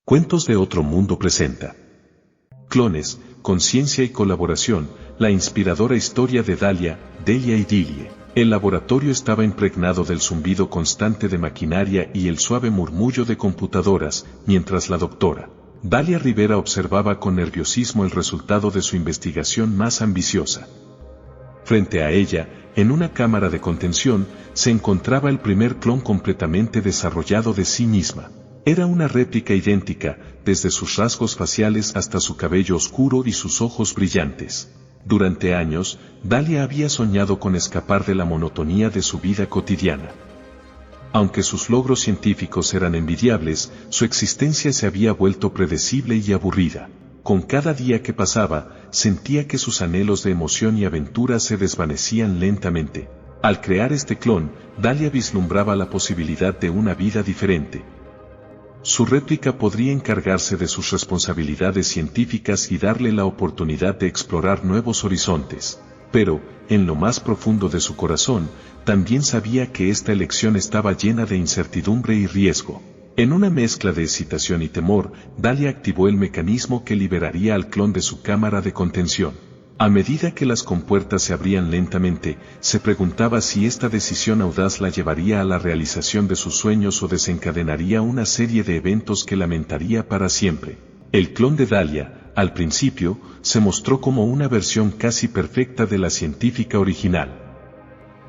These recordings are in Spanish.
Cuentos de otro mundo presenta Clones, conciencia y colaboración, la inspiradora historia de Dalia y Dilie. El laboratorio estaba impregnado del zumbido constante de maquinaria y el suave murmullo de computadoras, mientras la doctora Dalia Rivera observaba con nerviosismo el resultado de su investigación más ambiciosa. Frente a ella, en una cámara de contención, se encontraba el primer clon completamente desarrollado de sí misma. Era una réplica idéntica, desde sus rasgos faciales hasta su cabello oscuro y sus ojos brillantes. Durante años, Dalia había soñado con escapar de la monotonía de su vida cotidiana. Aunque sus logros científicos eran envidiables, su existencia se había vuelto predecible y aburrida. Con cada día que pasaba, sentía que sus anhelos de emoción y aventura se desvanecían lentamente. Al crear este clon, Dalia vislumbraba la posibilidad de una vida diferente. Su réplica podría encargarse de sus responsabilidades científicas y darle la oportunidad de explorar nuevos horizontes. Pero, en lo más profundo de su corazón, también sabía que esta elección estaba llena de incertidumbre y riesgo. En una mezcla de excitación y temor, Dalia activó el mecanismo que liberaría al clon de su cámara de contención. A medida que las compuertas se abrían lentamente, se preguntaba si esta decisión audaz la llevaría a la realización de sus sueños o desencadenaría una serie de eventos que lamentaría para siempre. El clon de Dalia, al principio, se mostró como una versión casi perfecta de la científica original.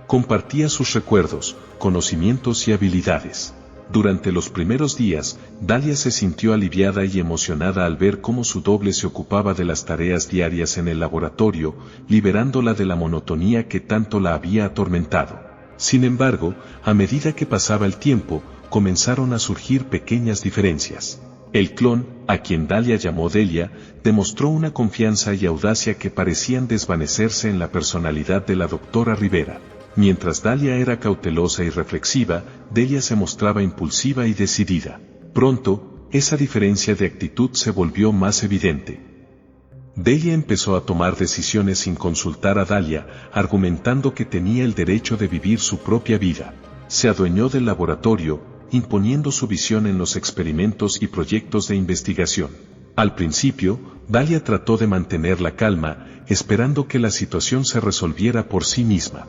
Compartía sus recuerdos, conocimientos y habilidades. Durante los primeros días, Dalia se sintió aliviada y emocionada al ver cómo su doble se ocupaba de las tareas diarias en el laboratorio, liberándola de la monotonía que tanto la había atormentado. Sin embargo, a medida que pasaba el tiempo, comenzaron a surgir pequeñas diferencias. El clon, a quien Dalia llamó Delia, demostró una confianza y audacia que parecían desvanecerse en la personalidad de la doctora Rivera. Mientras Dalia era cautelosa y reflexiva, Delia se mostraba impulsiva y decidida. Pronto, esa diferencia de actitud se volvió más evidente. Delia empezó a tomar decisiones sin consultar a Dalia, argumentando que tenía el derecho de vivir su propia vida. Se adueñó del laboratorio, imponiendo su visión en los experimentos y proyectos de investigación. Al principio, Dalia trató de mantener la calma, esperando que la situación se resolviera por sí misma.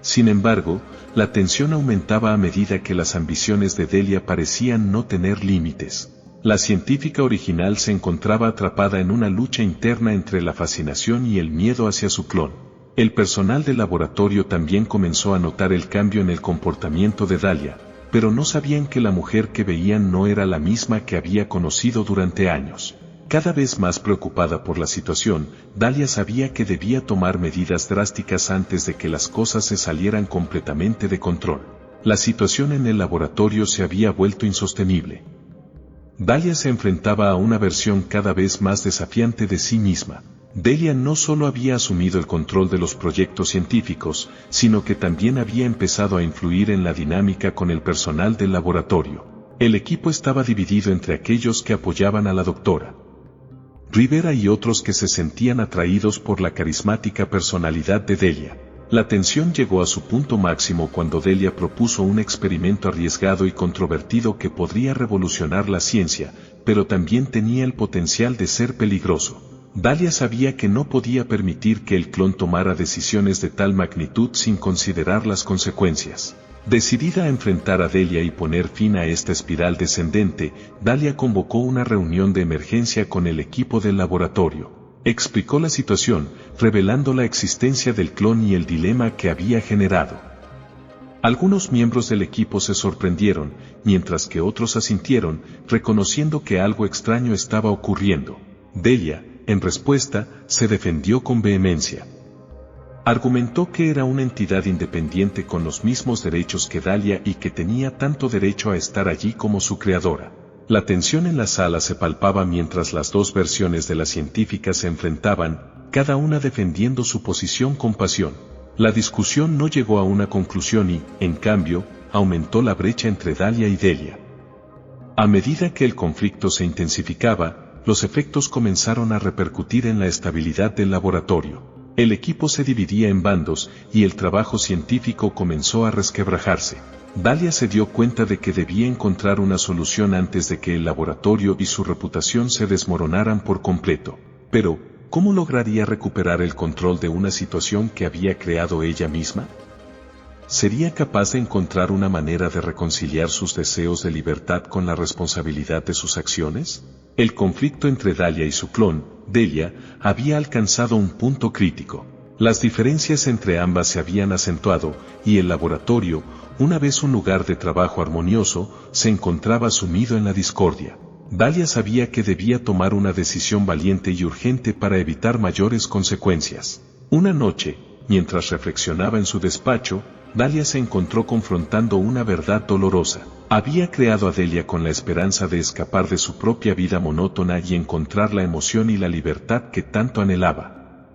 Sin embargo, la tensión aumentaba a medida que las ambiciones de Delia parecían no tener límites. La científica original se encontraba atrapada en una lucha interna entre la fascinación y el miedo hacia su clon. El personal del laboratorio también comenzó a notar el cambio en el comportamiento de Dalia, pero no sabían que la mujer que veían no era la misma que había conocido durante años. Cada vez más preocupada por la situación, Dalia sabía que debía tomar medidas drásticas antes de que las cosas se salieran completamente de control. La situación en el laboratorio se había vuelto insostenible. Dalia se enfrentaba a una versión cada vez más desafiante de sí misma. Delia no solo había asumido el control de los proyectos científicos, sino que también había empezado a influir en la dinámica con el personal del laboratorio. El equipo estaba dividido entre aquellos que apoyaban a la doctora Rivera y otros que se sentían atraídos por la carismática personalidad de Delia. La tensión llegó a su punto máximo cuando Delia propuso un experimento arriesgado y controvertido que podría revolucionar la ciencia, pero también tenía el potencial de ser peligroso. Dalia sabía que no podía permitir que el clon tomara decisiones de tal magnitud sin considerar las consecuencias. Decidida a enfrentar a Delia y poner fin a esta espiral descendente, Dalia convocó una reunión de emergencia con el equipo del laboratorio. Explicó la situación, revelando la existencia del clon y el dilema que había generado. Algunos miembros del equipo se sorprendieron, mientras que otros asintieron, reconociendo que algo extraño estaba ocurriendo. Delia, en respuesta, se defendió con vehemencia. Argumentó que era una entidad independiente con los mismos derechos que Dalia y que tenía tanto derecho a estar allí como su creadora. La tensión en la sala se palpaba mientras las dos versiones de la científica se enfrentaban, cada una defendiendo su posición con pasión. La discusión no llegó a una conclusión y, en cambio, aumentó la brecha entre Dalia y Delia. A medida que el conflicto se intensificaba, los efectos comenzaron a repercutir en la estabilidad del laboratorio. El equipo se dividía en bandos, y el trabajo científico comenzó a resquebrajarse. Dalia se dio cuenta de que debía encontrar una solución antes de que el laboratorio y su reputación se desmoronaran por completo. Pero, ¿cómo lograría recuperar el control de una situación que había creado ella misma? ¿Sería capaz de encontrar una manera de reconciliar sus deseos de libertad con la responsabilidad de sus acciones? El conflicto entre Dalia y su clon, Delia, había alcanzado un punto crítico. Las diferencias entre ambas se habían acentuado, y el laboratorio, una vez un lugar de trabajo armonioso, se encontraba sumido en la discordia. Dalia sabía que debía tomar una decisión valiente y urgente para evitar mayores consecuencias. Una noche, mientras reflexionaba en su despacho, Dalia se encontró confrontando una verdad dolorosa. Había creado a Delia con la esperanza de escapar de su propia vida monótona y encontrar la emoción y la libertad que tanto anhelaba.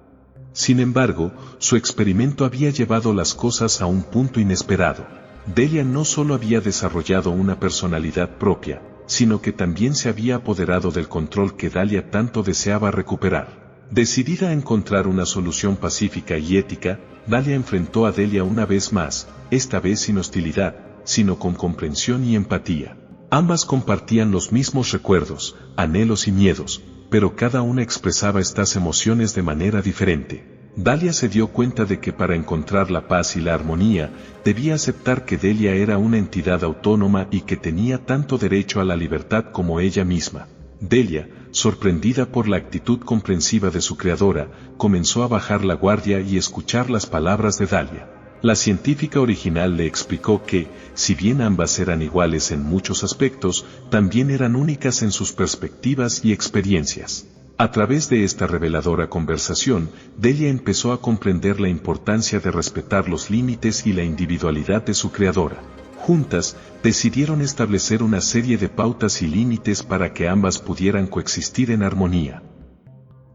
Sin embargo, su experimento había llevado las cosas a un punto inesperado. Delia no solo había desarrollado una personalidad propia, sino que también se había apoderado del control que Dalia tanto deseaba recuperar. Decidida a encontrar una solución pacífica y ética, Dalia enfrentó a Delia una vez más, esta vez sin hostilidad, sino con comprensión y empatía. Ambas compartían los mismos recuerdos, anhelos y miedos, pero cada una expresaba estas emociones de manera diferente. Dalia se dio cuenta de que para encontrar la paz y la armonía, debía aceptar que Delia era una entidad autónoma y que tenía tanto derecho a la libertad como ella misma. Delia, sorprendida por la actitud comprensiva de su creadora, comenzó a bajar la guardia y escuchar las palabras de Dalia. La científica original le explicó que, si bien ambas eran iguales en muchos aspectos, también eran únicas en sus perspectivas y experiencias. A través de esta reveladora conversación, Delia empezó a comprender la importancia de respetar los límites y la individualidad de su creadora. Juntas, decidieron establecer una serie de pautas y límites para que ambas pudieran coexistir en armonía.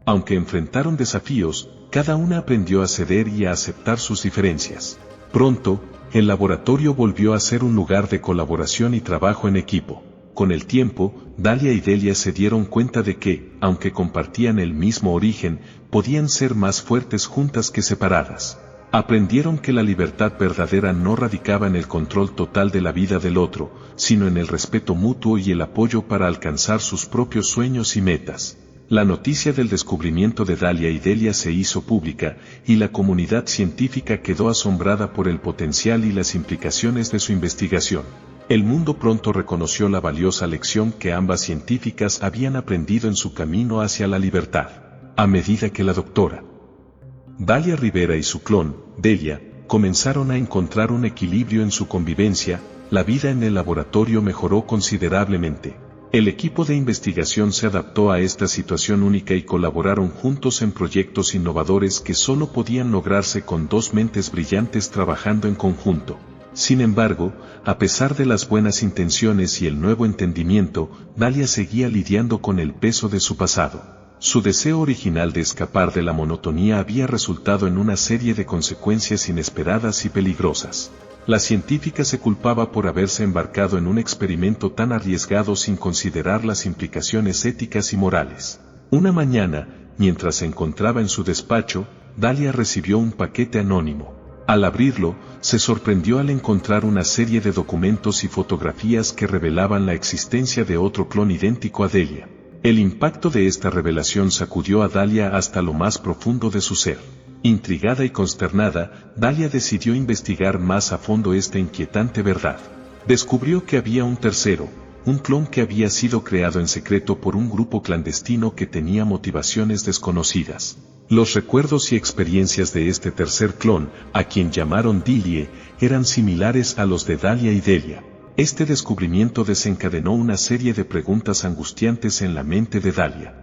Aunque enfrentaron desafíos, cada una aprendió a ceder y a aceptar sus diferencias. Pronto, el laboratorio volvió a ser un lugar de colaboración y trabajo en equipo. Con el tiempo, Dalia y Delia se dieron cuenta de que, aunque compartían el mismo origen, podían ser más fuertes juntas que separadas. Aprendieron que la libertad verdadera no radicaba en el control total de la vida del otro, sino en el respeto mutuo y el apoyo para alcanzar sus propios sueños y metas. La noticia del descubrimiento de Dalia y Delia se hizo pública, y la comunidad científica quedó asombrada por el potencial y las implicaciones de su investigación. El mundo pronto reconoció la valiosa lección que ambas científicas habían aprendido en su camino hacia la libertad. A medida que la doctora Dalia Rivera y su clon, Delia, comenzaron a encontrar un equilibrio en su convivencia, la vida en el laboratorio mejoró considerablemente. El equipo de investigación se adaptó a esta situación única y colaboraron juntos en proyectos innovadores que solo podían lograrse con dos mentes brillantes trabajando en conjunto. Sin embargo, a pesar de las buenas intenciones y el nuevo entendimiento, Dalia seguía lidiando con el peso de su pasado. Su deseo original de escapar de la monotonía había resultado en una serie de consecuencias inesperadas y peligrosas. La científica se culpaba por haberse embarcado en un experimento tan arriesgado sin considerar las implicaciones éticas y morales. Una mañana, mientras se encontraba en su despacho, Dalia recibió un paquete anónimo. Al abrirlo, se sorprendió al encontrar una serie de documentos y fotografías que revelaban la existencia de otro clon idéntico a Delia. El impacto de esta revelación sacudió a Dalia hasta lo más profundo de su ser. Intrigada y consternada, Dalia decidió investigar más a fondo esta inquietante verdad. Descubrió que había un tercero, un clon que había sido creado en secreto por un grupo clandestino que tenía motivaciones desconocidas. Los recuerdos y experiencias de este tercer clon, a quien llamaron Dilie, eran similares a los de Dalia y Delia. Este descubrimiento desencadenó una serie de preguntas angustiantes en la mente de Dalia.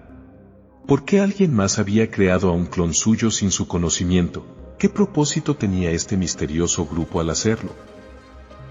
¿Por qué alguien más había creado a un clon suyo sin su conocimiento? ¿Qué propósito tenía este misterioso grupo al hacerlo?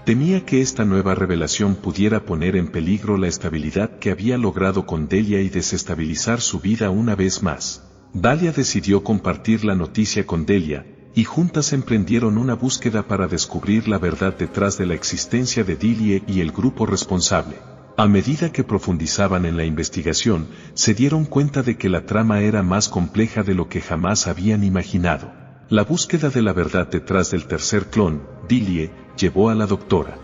Temía que esta nueva revelación pudiera poner en peligro la estabilidad que había logrado con Delia y desestabilizar su vida una vez más. Dalia decidió compartir la noticia con Delia, y juntas emprendieron una búsqueda para descubrir la verdad detrás de la existencia de Dilie y el grupo responsable. A medida que profundizaban en la investigación, se dieron cuenta de que la trama era más compleja de lo que jamás habían imaginado. La búsqueda de la verdad detrás del tercer clon, Dilie, llevó a la doctora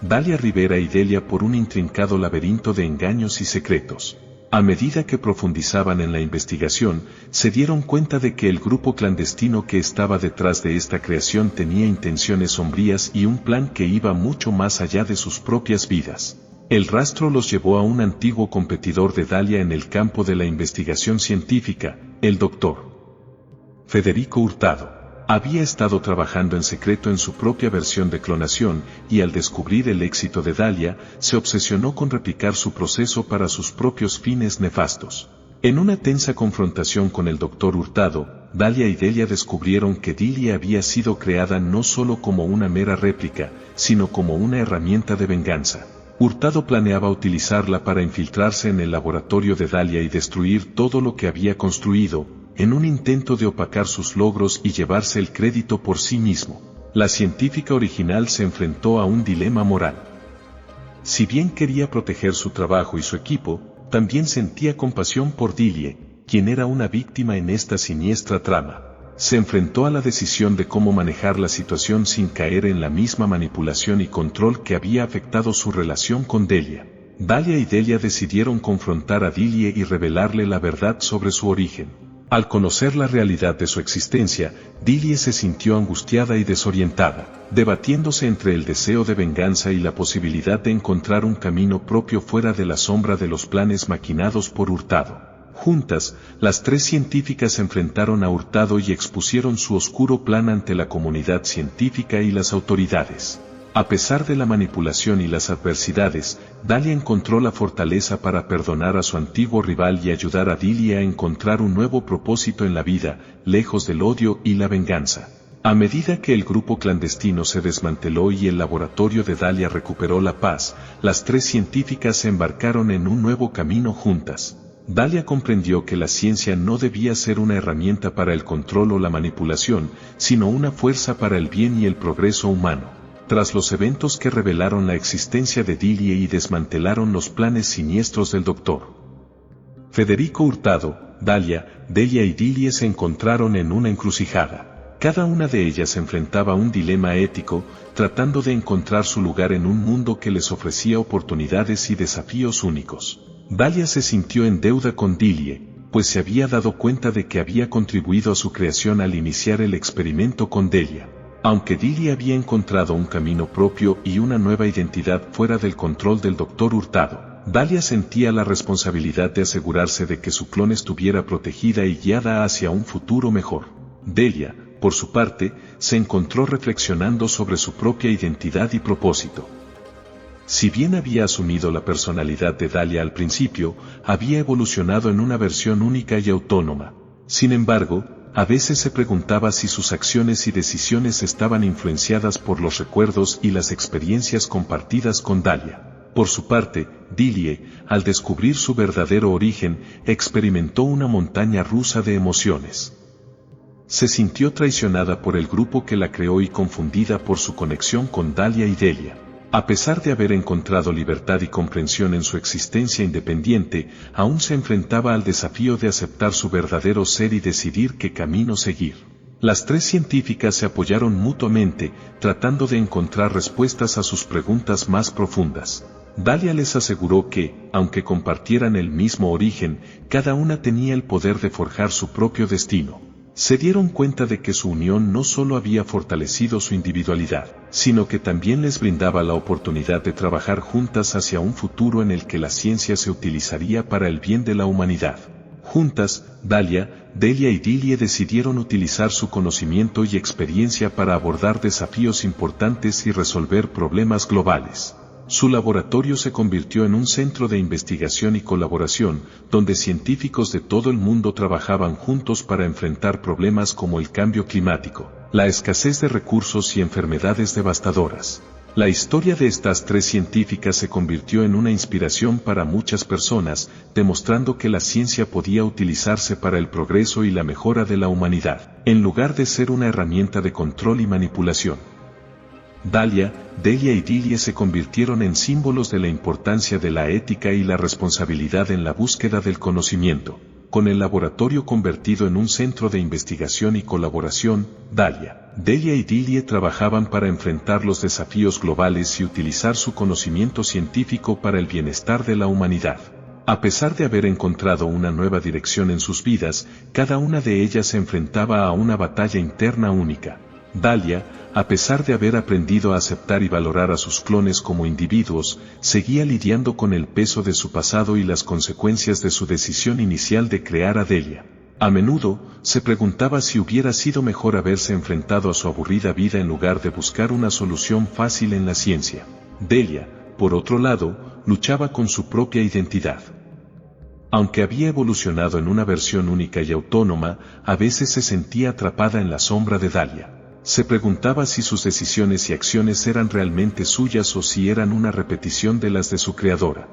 Dalia Rivera y Delia por un intrincado laberinto de engaños y secretos. A medida que profundizaban en la investigación, se dieron cuenta de que el grupo clandestino que estaba detrás de esta creación tenía intenciones sombrías y un plan que iba mucho más allá de sus propias vidas. El rastro los llevó a un antiguo competidor de Dalia en el campo de la investigación científica, el Dr. Federico Hurtado. Había estado trabajando en secreto en su propia versión de clonación y al descubrir el éxito de Dalia, se obsesionó con replicar su proceso para sus propios fines nefastos. En una tensa confrontación con el Dr. Hurtado, Dalia y Delia descubrieron que Dilie había sido creada no solo como una mera réplica, sino como una herramienta de venganza. Hurtado planeaba utilizarla para infiltrarse en el laboratorio de Dalia y destruir todo lo que había construido, en un intento de opacar sus logros y llevarse el crédito por sí mismo. La científica original se enfrentó a un dilema moral. Si bien quería proteger su trabajo y su equipo, también sentía compasión por Dilie, quien era una víctima en esta siniestra trama. Se enfrentó a la decisión de cómo manejar la situación sin caer en la misma manipulación y control que había afectado su relación con Delia. Dalia y Delia decidieron confrontar a Dilie y revelarle la verdad sobre su origen. Al conocer la realidad de su existencia, Dilie se sintió angustiada y desorientada, debatiéndose entre el deseo de venganza y la posibilidad de encontrar un camino propio fuera de la sombra de los planes maquinados por Hurtado. Juntas, las tres científicas se enfrentaron a Hurtado y expusieron su oscuro plan ante la comunidad científica y las autoridades. A pesar de la manipulación y las adversidades, Dalia encontró la fortaleza para perdonar a su antiguo rival y ayudar a Dilie a encontrar un nuevo propósito en la vida, lejos del odio y la venganza. A medida que el grupo clandestino se desmanteló y el laboratorio de Dalia recuperó la paz, las tres científicas se embarcaron en un nuevo camino juntas. Dalia comprendió que la ciencia no debía ser una herramienta para el control o la manipulación, sino una fuerza para el bien y el progreso humano. Tras los eventos que revelaron la existencia de Dilie y desmantelaron los planes siniestros del Dr. Federico Hurtado, Dalia, Delia y Dilie se encontraron en una encrucijada. Cada una de ellas enfrentaba un dilema ético, tratando de encontrar su lugar en un mundo que les ofrecía oportunidades y desafíos únicos. Dalia se sintió en deuda con Dilie, pues se había dado cuenta de que había contribuido a su creación al iniciar el experimento con Delia. Aunque Dilie había encontrado un camino propio y una nueva identidad fuera del control del Dr. Hurtado, Dalia sentía la responsabilidad de asegurarse de que su clon estuviera protegida y guiada hacia un futuro mejor. Delia, por su parte, se encontró reflexionando sobre su propia identidad y propósito. Si bien había asumido la personalidad de Dalia al principio, había evolucionado en una versión única y autónoma. Sin embargo, a veces se preguntaba si sus acciones y decisiones estaban influenciadas por los recuerdos y las experiencias compartidas con Dalia. Por su parte, Dilie, al descubrir su verdadero origen, experimentó una montaña rusa de emociones. Se sintió traicionada por el grupo que la creó y confundida por su conexión con Dalia y Delia. A pesar de haber encontrado libertad y comprensión en su existencia independiente, aún se enfrentaba al desafío de aceptar su verdadero ser y decidir qué camino seguir. Las tres científicas se apoyaron mutuamente, tratando de encontrar respuestas a sus preguntas más profundas. Dalia les aseguró que, aunque compartieran el mismo origen, cada una tenía el poder de forjar su propio destino. Se dieron cuenta de que su unión no solo había fortalecido su individualidad, sino que también les brindaba la oportunidad de trabajar juntas hacia un futuro en el que la ciencia se utilizaría para el bien de la humanidad. Juntas, Dalia, Delia y Dilie decidieron utilizar su conocimiento y experiencia para abordar desafíos importantes y resolver problemas globales. Su laboratorio se convirtió en un centro de investigación y colaboración, donde científicos de todo el mundo trabajaban juntos para enfrentar problemas como el cambio climático, la escasez de recursos y enfermedades devastadoras. La historia de estas tres científicas se convirtió en una inspiración para muchas personas, demostrando que la ciencia podía utilizarse para el progreso y la mejora de la humanidad, en lugar de ser una herramienta de control y manipulación. Dalia, Delia y Dilie se convirtieron en símbolos de la importancia de la ética y la responsabilidad en la búsqueda del conocimiento. Con el laboratorio convertido en un centro de investigación y colaboración, Dalia, Delia y Dilie trabajaban para enfrentar los desafíos globales y utilizar su conocimiento científico para el bienestar de la humanidad. A pesar de haber encontrado una nueva dirección en sus vidas, cada una de ellas se enfrentaba a una batalla interna única. Dalia, a pesar de haber aprendido a aceptar y valorar a sus clones como individuos, seguía lidiando con el peso de su pasado y las consecuencias de su decisión inicial de crear a Delia. A menudo, se preguntaba si hubiera sido mejor haberse enfrentado a su aburrida vida en lugar de buscar una solución fácil en la ciencia. Delia, por otro lado, luchaba con su propia identidad. Aunque había evolucionado en una versión única y autónoma, a veces se sentía atrapada en la sombra de Dalia. Se preguntaba si sus decisiones y acciones eran realmente suyas o si eran una repetición de las de su creadora.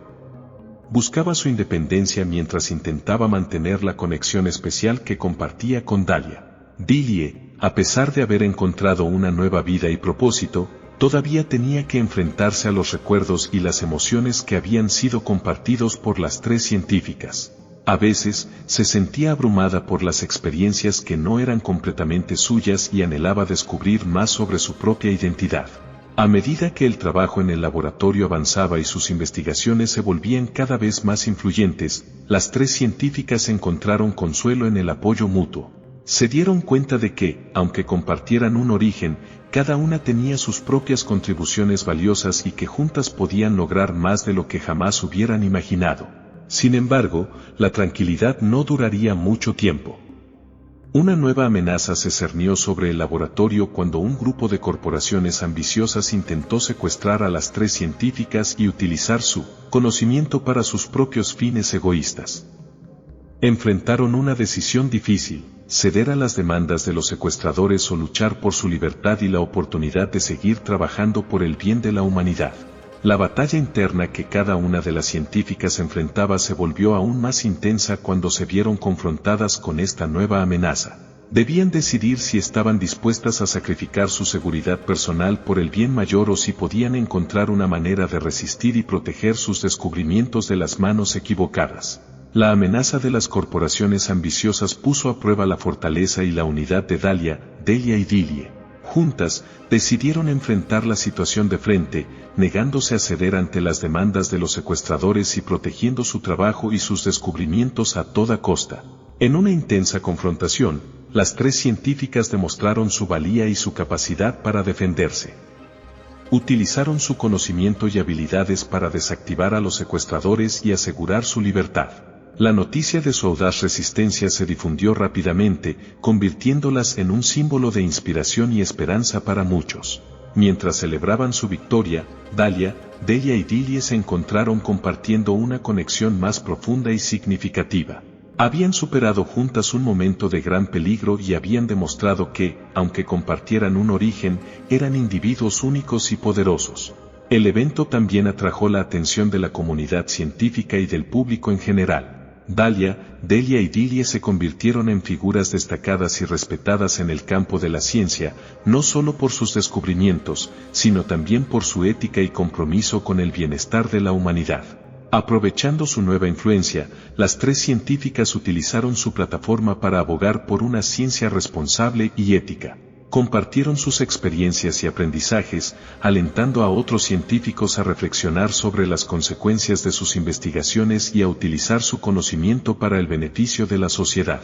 Buscaba su independencia mientras intentaba mantener la conexión especial que compartía con Dalia. Dilie, a pesar de haber encontrado una nueva vida y propósito, todavía tenía que enfrentarse a los recuerdos y las emociones que habían sido compartidos por las tres científicas. A veces, se sentía abrumada por las experiencias que no eran completamente suyas y anhelaba descubrir más sobre su propia identidad. A medida que el trabajo en el laboratorio avanzaba y sus investigaciones se volvían cada vez más influyentes, las tres científicas encontraron consuelo en el apoyo mutuo. Se dieron cuenta de que, aunque compartieran un origen, cada una tenía sus propias contribuciones valiosas y que juntas podían lograr más de lo que jamás hubieran imaginado. Sin embargo, la tranquilidad no duraría mucho tiempo. Una nueva amenaza se cernió sobre el laboratorio cuando un grupo de corporaciones ambiciosas intentó secuestrar a las tres científicas y utilizar su conocimiento para sus propios fines egoístas. Enfrentaron una decisión difícil: ceder a las demandas de los secuestradores o luchar por su libertad y la oportunidad de seguir trabajando por el bien de la humanidad. La batalla interna que cada una de las científicas enfrentaba se volvió aún más intensa cuando se vieron confrontadas con esta nueva amenaza. Debían decidir si estaban dispuestas a sacrificar su seguridad personal por el bien mayor o si podían encontrar una manera de resistir y proteger sus descubrimientos de las manos equivocadas. La amenaza de las corporaciones ambiciosas puso a prueba la fortaleza y la unidad de Dalia, Delia y Dilie. Juntas, decidieron enfrentar la situación de frente, negándose a ceder ante las demandas de los secuestradores y protegiendo su trabajo y sus descubrimientos a toda costa. En una intensa confrontación, las tres científicas demostraron su valía y su capacidad para defenderse. Utilizaron su conocimiento y habilidades para desactivar a los secuestradores y asegurar su libertad. La noticia de su audaz resistencia se difundió rápidamente, convirtiéndolas en un símbolo de inspiración y esperanza para muchos. Mientras celebraban su victoria, Dalia, Delia y Dilie se encontraron compartiendo una conexión más profunda y significativa. Habían superado juntas un momento de gran peligro y habían demostrado que, aunque compartieran un origen, eran individuos únicos y poderosos. El evento también atrajo la atención de la comunidad científica y del público en general. Dalia, Delia y Dilie se convirtieron en figuras destacadas y respetadas en el campo de la ciencia, no solo por sus descubrimientos, sino también por su ética y compromiso con el bienestar de la humanidad. Aprovechando su nueva influencia, las tres científicas utilizaron su plataforma para abogar por una ciencia responsable y ética. Compartieron sus experiencias y aprendizajes, alentando a otros científicos a reflexionar sobre las consecuencias de sus investigaciones y a utilizar su conocimiento para el beneficio de la sociedad.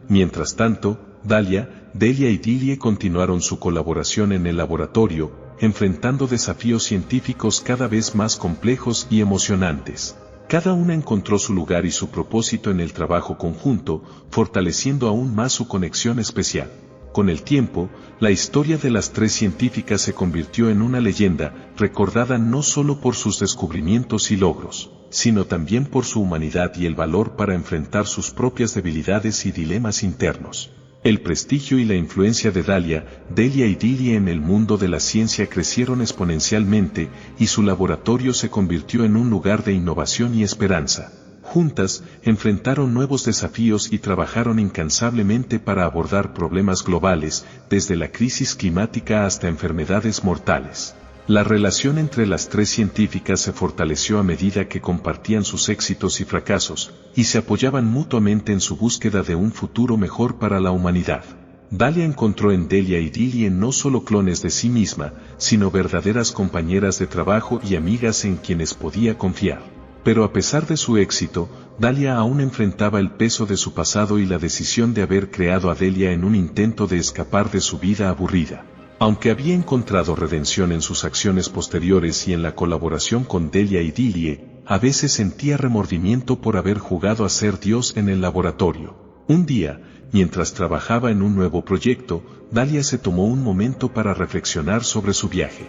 Mientras tanto, Dalia, Delia y Dilie continuaron su colaboración en el laboratorio, enfrentando desafíos científicos cada vez más complejos y emocionantes. Cada una encontró su lugar y su propósito en el trabajo conjunto, fortaleciendo aún más su conexión especial. Con el tiempo, la historia de las tres científicas se convirtió en una leyenda, recordada no solo por sus descubrimientos y logros, sino también por su humanidad y el valor para enfrentar sus propias debilidades y dilemas internos. El prestigio y la influencia de Dalia, Delia y Dilie en el mundo de la ciencia crecieron exponencialmente, y su laboratorio se convirtió en un lugar de innovación y esperanza. Juntas, enfrentaron nuevos desafíos y trabajaron incansablemente para abordar problemas globales, desde la crisis climática hasta enfermedades mortales. La relación entre las tres científicas se fortaleció a medida que compartían sus éxitos y fracasos, y se apoyaban mutuamente en su búsqueda de un futuro mejor para la humanidad. Dahlia encontró en Delia y Dillie no solo clones de sí misma, sino verdaderas compañeras de trabajo y amigas en quienes podía confiar. Pero a pesar de su éxito, Dahlia aún enfrentaba el peso de su pasado y la decisión de haber creado a Delia en un intento de escapar de su vida aburrida. Aunque había encontrado redención en sus acciones posteriores y en la colaboración con Delia y Dillie, a veces sentía remordimiento por haber jugado a ser Dios en el laboratorio. Un día, mientras trabajaba en un nuevo proyecto, Dahlia se tomó un momento para reflexionar sobre su viaje.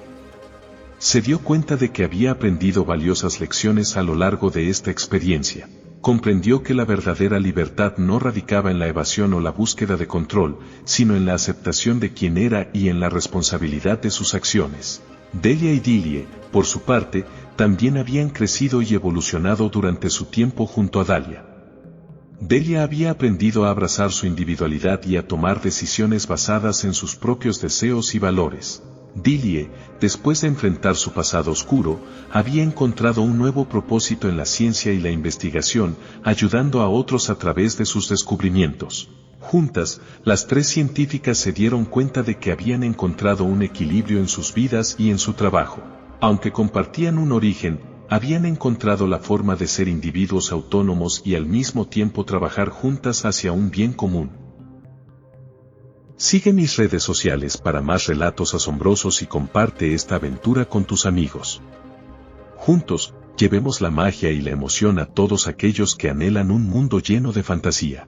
Se dio cuenta de que había aprendido valiosas lecciones a lo largo de esta experiencia. Comprendió que la verdadera libertad no radicaba en la evasión o la búsqueda de control, sino en la aceptación de quién era y en la responsabilidad de sus acciones. Delia y Dillie, por su parte, también habían crecido y evolucionado durante su tiempo junto a Dahlia. Delia había aprendido a abrazar su individualidad y a tomar decisiones basadas en sus propios deseos y valores. Dillie, después de enfrentar su pasado oscuro, había encontrado un nuevo propósito en la ciencia y la investigación, ayudando a otros a través de sus descubrimientos. Juntas, las tres científicas se dieron cuenta de que habían encontrado un equilibrio en sus vidas y en su trabajo. Aunque compartían un origen, habían encontrado la forma de ser individuos autónomos y al mismo tiempo trabajar juntas hacia un bien común. Sigue mis redes sociales para más relatos asombrosos y comparte esta aventura con tus amigos. Juntos, llevemos la magia y la emoción a todos aquellos que anhelan un mundo lleno de fantasía.